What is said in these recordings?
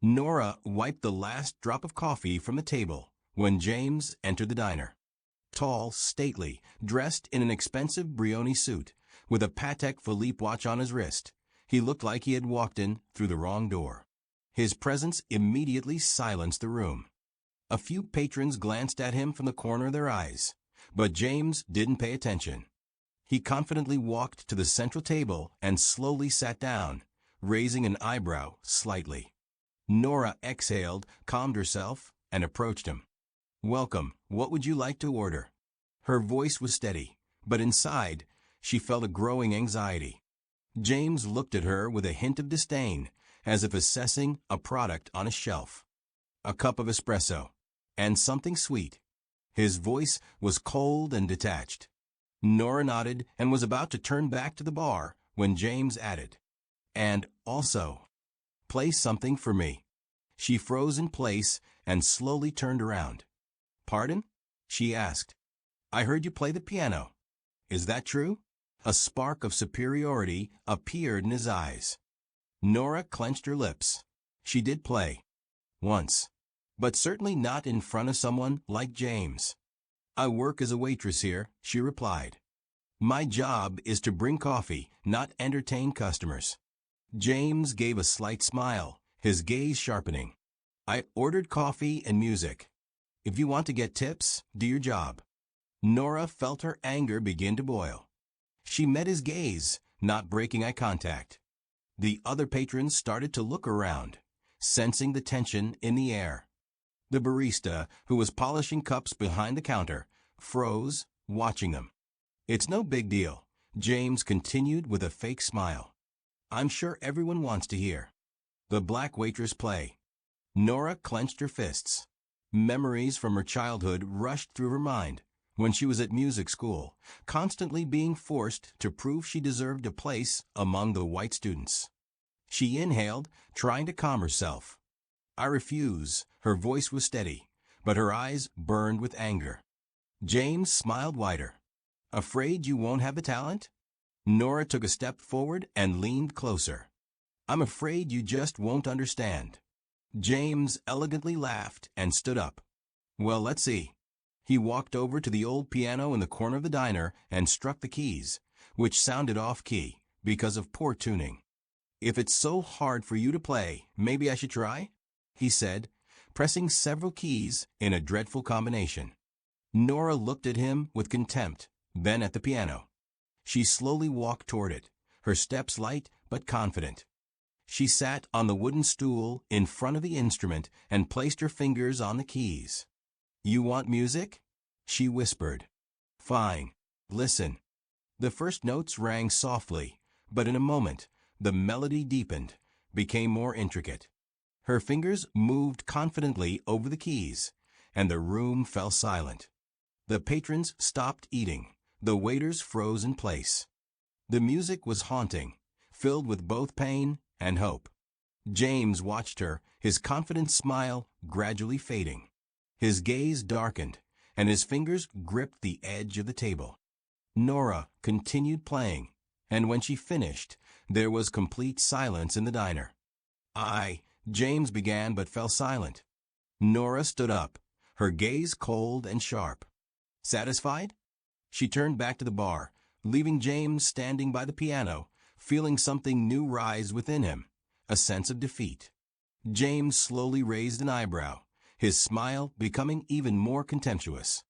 Nora wiped the last drop of coffee from the table when James entered the diner. Tall, stately, dressed in an expensive Brioni suit, with a Patek Philippe watch on his wrist, he looked like he had walked in through the wrong door. His presence immediately silenced the room. A few patrons glanced at him from the corner of their eyes, but James didn't pay attention. He confidently walked to the central table and slowly sat down, raising an eyebrow slightly. Nora exhaled, calmed herself, and approached him. "Welcome, what would you like to order?" Her voice was steady, but inside, she felt a growing anxiety. James looked at her with a hint of disdain, as if assessing a product on a shelf. "A cup of espresso. And something sweet." His voice was cold and detached. Nora nodded and was about to turn back to the bar when James added, "And also, play something for me." She froze in place and slowly turned around. "Pardon?" she asked. "I heard you play the piano. Is that true?" A spark of superiority appeared in his eyes. Nora clenched her lips. She did play. Once. But certainly not in front of someone like James. "I work as a waitress here," she replied. "My job is to bring coffee, not entertain customers." James gave a slight smile, his gaze sharpening. "I ordered coffee and music. If you want to get tips, do your job." Nora felt her anger begin to boil. She met his gaze, not breaking eye contact. The other patrons started to look around, sensing the tension in the air. The barista, who was polishing cups behind the counter, froze, watching them. "It's no big deal," James continued with a fake smile. "I'm sure everyone wants to hear the Black Waitress play." Nora clenched her fists. Memories from her childhood rushed through her mind when she was at music school, constantly being forced to prove she deserved a place among the white students. She inhaled, trying to calm herself. "I refuse." Her voice was steady, but her eyes burned with anger. James smiled wider. "Afraid you won't have the talent?" Nora took a step forward and leaned closer. "I'm afraid you just won't understand." James elegantly laughed and stood up. "Well, let's see." He walked over to the old piano in the corner of the diner and struck the keys, which sounded off-key because of poor tuning. "If it's so hard for you to play, maybe I should try?" he said, pressing several keys in a dreadful combination. Nora looked at him with contempt, then at the piano. She slowly walked toward it, her steps light but confident. She sat on the wooden stool in front of the instrument and placed her fingers on the keys. "You want music?" she whispered. "Fine. Listen." The first notes rang softly, but in a moment, the melody deepened, became more intricate. Her fingers moved confidently over the keys, and the room fell silent. The patrons stopped eating. The waiters froze in place. The music was haunting, filled with both pain and hope. James watched her, his confident smile gradually fading. His gaze darkened, and his fingers gripped the edge of the table. Nora continued playing, and when she finished, there was complete silence in the diner. James began but fell silent. Nora stood up, her gaze cold and sharp. "Satisfied?" She turned back to the bar, leaving James standing by the piano, feeling something new rise within him, a sense of defeat. James slowly raised an eyebrow, his smile becoming even more contemptuous.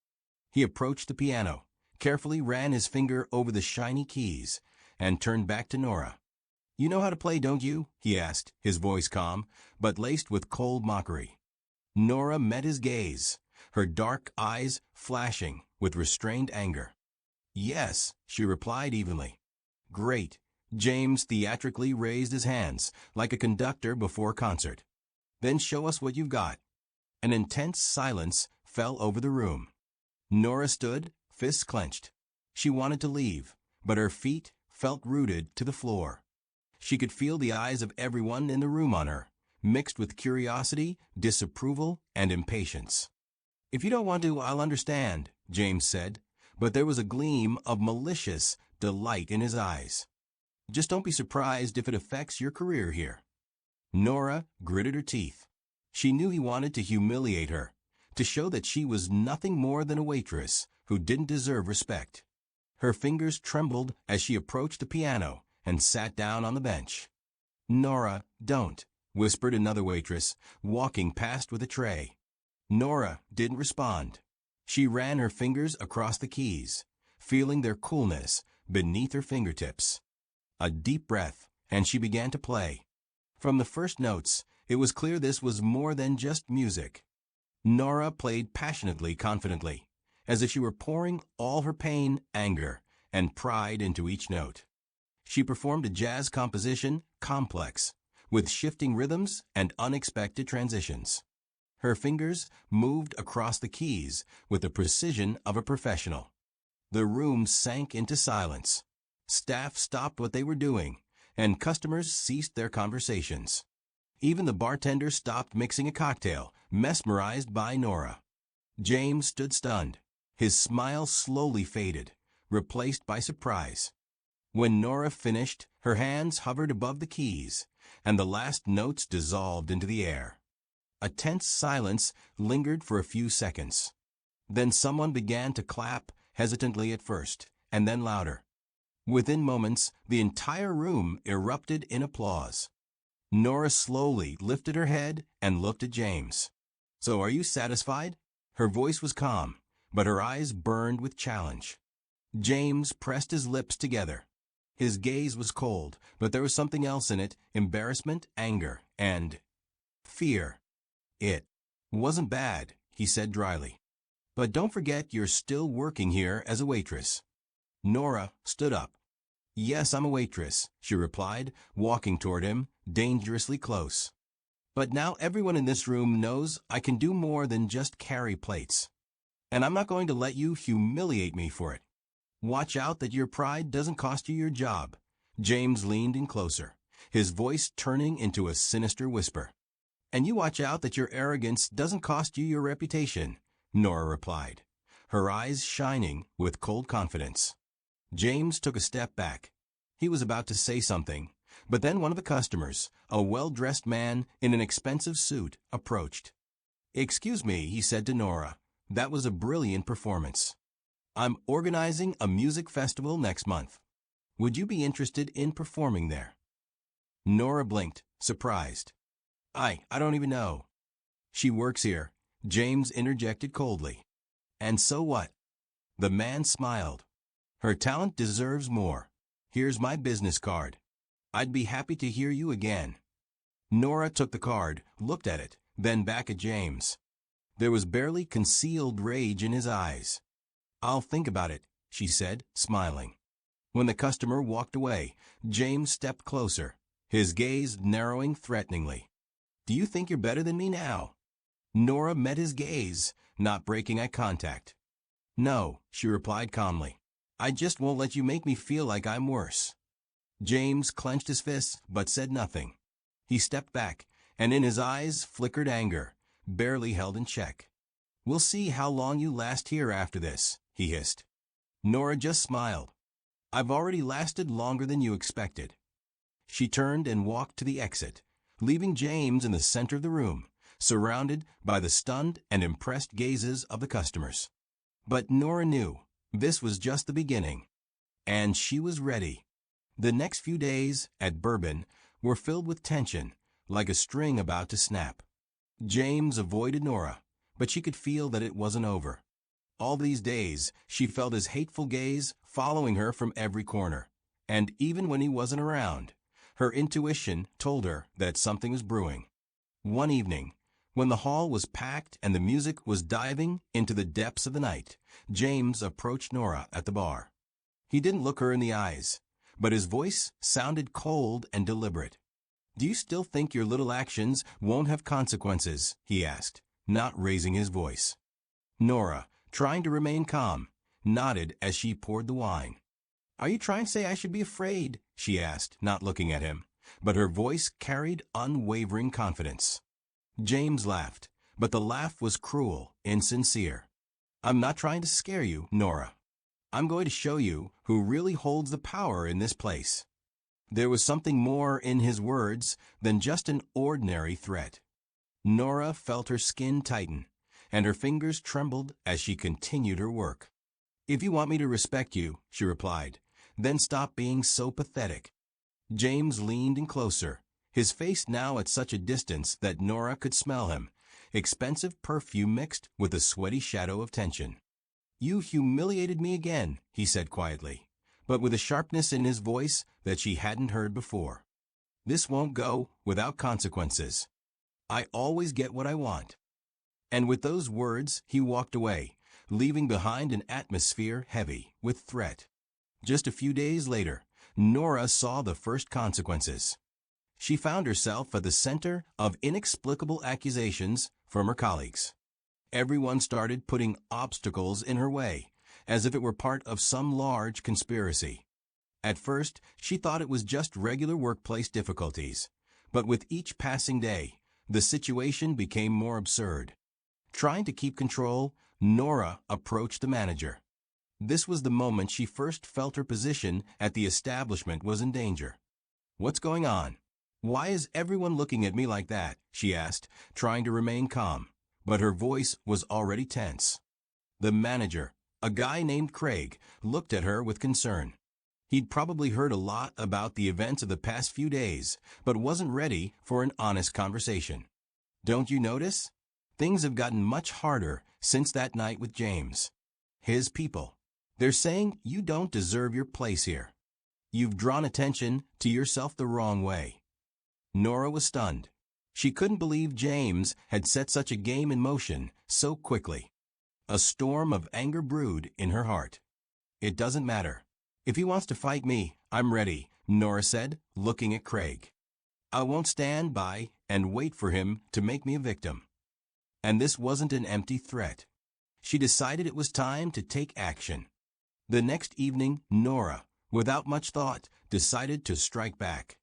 He approached the piano, carefully ran his finger over the shiny keys, and turned back to Nora. "You know how to play, don't you?" he asked, his voice calm, but laced with cold mockery. Nora met his gaze, her dark eyes flashing with restrained anger. "Yes," she replied evenly. "Great." James theatrically raised his hands, like a conductor before a concert. "Then show us what you've got." An intense silence fell over the room. Nora stood, fists clenched. She wanted to leave, but her feet felt rooted to the floor. She could feel the eyes of everyone in the room on her, mixed with curiosity, disapproval, and impatience. "If you don't want to, I'll understand," James said, but there was a gleam of malicious delight in his eyes. "Just don't be surprised if it affects your career here." Nora gritted her teeth. She knew he wanted to humiliate her, to show that she was nothing more than a waitress who didn't deserve respect. Her fingers trembled as she approached the piano and sat down on the bench. "Nora, don't," whispered another waitress, walking past with a tray. Nora didn't respond. She ran her fingers across the keys, feeling their coolness beneath her fingertips. A deep breath, and she began to play. From the first notes, it was clear this was more than just music. Nora played passionately, confidently, as if she were pouring all her pain, anger, and pride into each note. She performed a jazz composition, complex, with shifting rhythms and unexpected transitions. Her fingers moved across the keys with the precision of a professional. The room sank into silence. Staff stopped what they were doing, and customers ceased their conversations. Even the bartender stopped mixing a cocktail, mesmerized by Nora. James stood stunned. His smile slowly faded, replaced by surprise. When Nora finished, her hands hovered above the keys, and the last notes dissolved into the air. A tense silence lingered for a few seconds. Then someone began to clap, hesitantly at first, and then louder. Within moments, the entire room erupted in applause. Nora slowly lifted her head and looked at James. "So are you satisfied?" Her voice was calm, but her eyes burned with challenge. James pressed his lips together. His gaze was cold, but there was something else in it: embarrassment, anger, and fear. "It wasn't bad," he said dryly. "But don't forget you're still working here as a waitress." Nora stood up. "Yes, I'm a waitress," she replied, walking toward him, dangerously close. "But now everyone in this room knows I can do more than just carry plates. And I'm not going to let you humiliate me for it. Watch out that your pride doesn't cost you your job." James leaned in closer, his voice turning into a sinister whisper. "And you watch out that your arrogance doesn't cost you your reputation," Nora replied, her eyes shining with cold confidence. James took a step back. He was about to say something, but then one of the customers, a well-dressed man in an expensive suit, approached. "Excuse me," he said to Nora. "That was a brilliant performance. I'm organizing a music festival next month. Would you be interested in performing there?" Nora blinked, surprised. I don't even know." "She works here," James interjected coldly. "And so what?" The man smiled. "Her talent deserves more. Here's my business card. I'd be happy to hear you again." Nora took the card, looked at it, then back at James. There was barely concealed rage in his eyes. "I'll think about it," she said, smiling. When the customer walked away, James stepped closer, his gaze narrowing threateningly. "Do you think you're better than me now?" Nora met his gaze, not breaking eye contact. "No," she replied calmly. "I just won't let you make me feel like I'm worse." James clenched his fists, but said nothing. He stepped back, and in his eyes flickered anger, barely held in check. "We'll see how long you last here after this," he hissed. Nora just smiled. "I've already lasted longer than you expected." She turned and walked to the exit, leaving James in the center of the room, surrounded by the stunned and impressed gazes of the customers. But Nora knew this was just the beginning, and she was ready. The next few days at Bourbon were filled with tension, like a string about to snap. James avoided Nora, but she could feel that it wasn't over. All these days, she felt his hateful gaze following her from every corner, and even when he wasn't around, her intuition told her that something was brewing. One evening, when the hall was packed and the music was diving into the depths of the night, James approached Nora at the bar. He didn't look her in the eyes, but his voice sounded cold and deliberate. "Do you still think your little actions won't have consequences?" he asked, not raising his voice. Nora, trying to remain calm, nodded as she poured the wine. "Are you trying to say I should be afraid?" she asked, not looking at him, but her voice carried unwavering confidence. James laughed, but the laugh was cruel, insincere. "I'm not trying to scare you, Nora. I'm going to show you who really holds the power in this place." There was something more in his words than just an ordinary threat. Nora felt her skin tighten, and her fingers trembled as she continued her work. "If you want me to respect you," she replied, "then stop being so pathetic." James leaned in closer, his face now at such a distance that Nora could smell him, expensive perfume mixed with a sweaty shadow of tension. "You humiliated me again," he said quietly, but with a sharpness in his voice that she hadn't heard before. "This won't go without consequences. I always get what I want." And with those words, he walked away, leaving behind an atmosphere heavy with threat. Just a few days later, Nora saw the first consequences. She found herself at the center of inexplicable accusations from her colleagues. Everyone started putting obstacles in her way, as if it were part of some large conspiracy. At first, she thought it was just regular workplace difficulties, but with each passing day, the situation became more absurd. Trying to keep control, Nora approached the manager. This was the moment she first felt her position at the establishment was in danger. "What's going on? Why is everyone looking at me like that?" she asked, trying to remain calm, but her voice was already tense. The manager, a guy named Craig, looked at her with concern. He'd probably heard a lot about the events of the past few days, but wasn't ready for an honest conversation. "Don't you notice? Things have gotten much harder since that night with James. His people. They're saying you don't deserve your place here. You've drawn attention to yourself the wrong way." Nora was stunned. She couldn't believe James had set such a game in motion so quickly. A storm of anger brewed in her heart. "It doesn't matter. If he wants to fight me, I'm ready," Nora said, looking at Craig. "I won't stand by and wait for him to make me a victim." And this wasn't an empty threat. She decided it was time to take action. The next evening, Nora, without much thought, decided to strike back.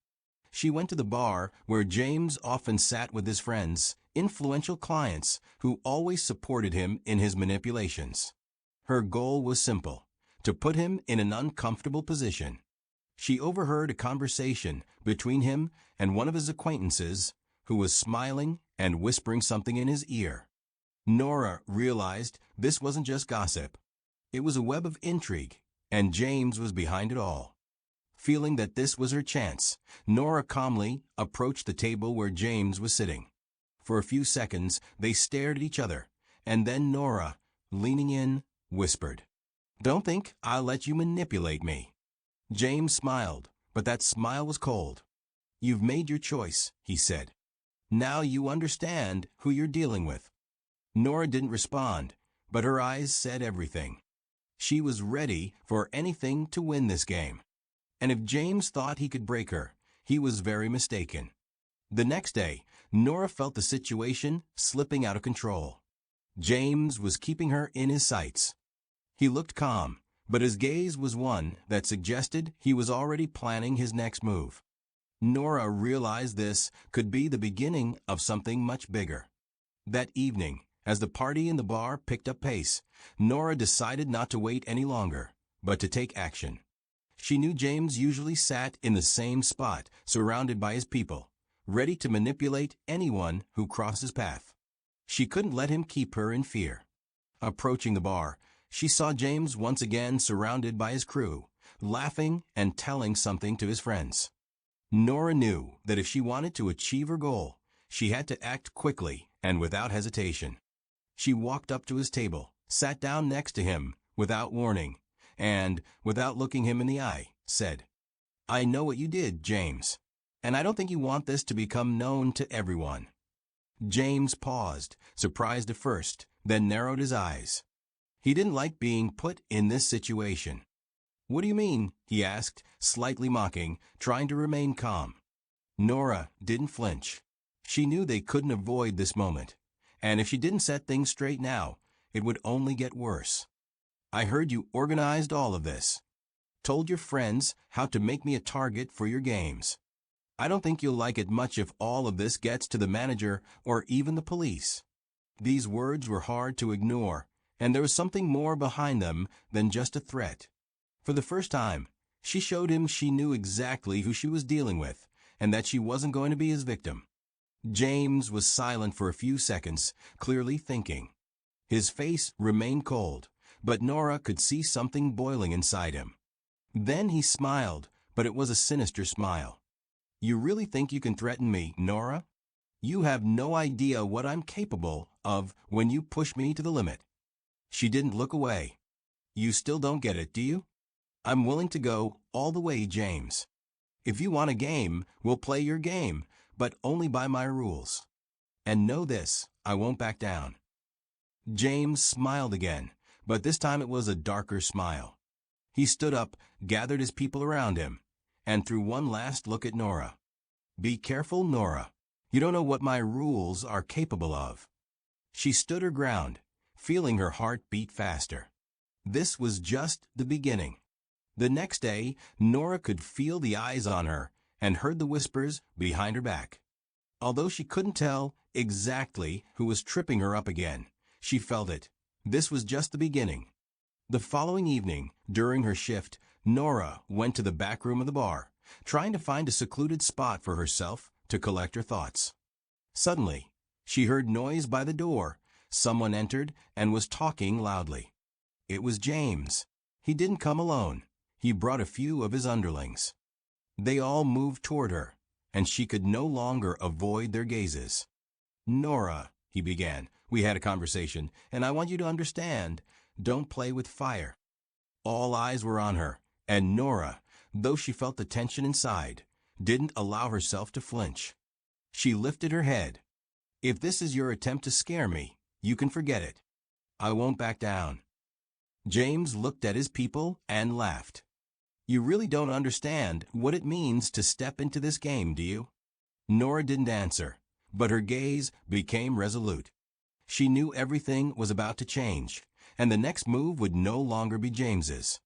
She went to the bar where James often sat with his friends, influential clients who always supported him in his manipulations. Her goal was simple: to put him in an uncomfortable position. She overheard a conversation between him and one of his acquaintances, who was smiling and whispering something in his ear. Nora realized this wasn't just gossip. It was a web of intrigue, and James was behind it all. Feeling that this was her chance, Nora calmly approached the table where James was sitting. For a few seconds, they stared at each other, and then Nora, leaning in, whispered, "Don't think I'll let you manipulate me." James smiled, but that smile was cold. "You've made your choice," he said. "Now you understand who you're dealing with." Nora didn't respond, but her eyes said everything. She was ready for anything to win this game. And if James thought he could break her, he was very mistaken. The next day, Nora felt the situation slipping out of control. James was keeping her in his sights. He looked calm, but his gaze was one that suggested he was already planning his next move. Nora realized this could be the beginning of something much bigger. That evening, as the party in the bar picked up pace, Nora decided not to wait any longer, but to take action. She knew James usually sat in the same spot, surrounded by his people, ready to manipulate anyone who crossed his path. She couldn't let him keep her in fear. Approaching the bar, she saw James once again surrounded by his crew, laughing and telling something to his friends. Nora knew that if she wanted to achieve her goal, she had to act quickly and without hesitation. She walked up to his table, sat down next to him without warning, and, without looking him in the eye, said, "I know what you did, James, and I don't think you want this to become known to everyone." James paused, surprised at first, then narrowed his eyes. He didn't like being put in this situation. "What do you mean?" he asked, slightly mocking, trying to remain calm. Nora didn't flinch. She knew they couldn't avoid this moment, and if she didn't set things straight now, it would only get worse. "I heard you organized all of this. Told your friends how to make me a target for your games. I don't think you'll like it much if all of this gets to the manager or even the police." These words were hard to ignore, and there was something more behind them than just a threat. For the first time, She showed him she knew exactly who she was dealing with, and that she wasn't going to be his victim. James was silent for a few seconds, clearly thinking. His face remained cold, but Nora could see something boiling inside him. Then he smiled, but it was a sinister smile. "You really think you can threaten me, Nora? You have no idea what I'm capable of when you push me to the limit." She didn't look away. "You still don't get it, do you? I'm willing to go all the way, James. If you want a game, we'll play your game, but only by my rules. And know this, I won't back down." James smiled again, but this time it was a darker smile. He stood up, gathered his people around him, and threw one last look at Nora. "Be careful, Nora. You don't know what my rules are capable of." She stood her ground, feeling her heart beat faster. This was just the beginning. The next day, Nora could feel the eyes on her and heard the whispers behind her back. Although she couldn't tell exactly who was tripping her up again, she felt it. This was just the beginning. The following evening, during her shift, Nora went to the back room of the bar, trying to find a secluded spot for herself to collect her thoughts. Suddenly, she heard noise by the door. Someone entered and was talking loudly. It was James. He didn't come alone. He brought a few of his underlings. They all moved toward her, and she could no longer avoid their gazes. "Nora," he began, "we had a conversation, and I want you to understand, don't play with fire." All eyes were on her, and Nora, though she felt the tension inside, didn't allow herself to flinch. She lifted her head. "If this is your attempt to scare me, you can forget it. I won't back down." James looked at his people and laughed. "You really don't understand what it means to step into this game, do you?" Nora didn't answer, but her gaze became resolute. She knew everything was about to change, and the next move would no longer be James's.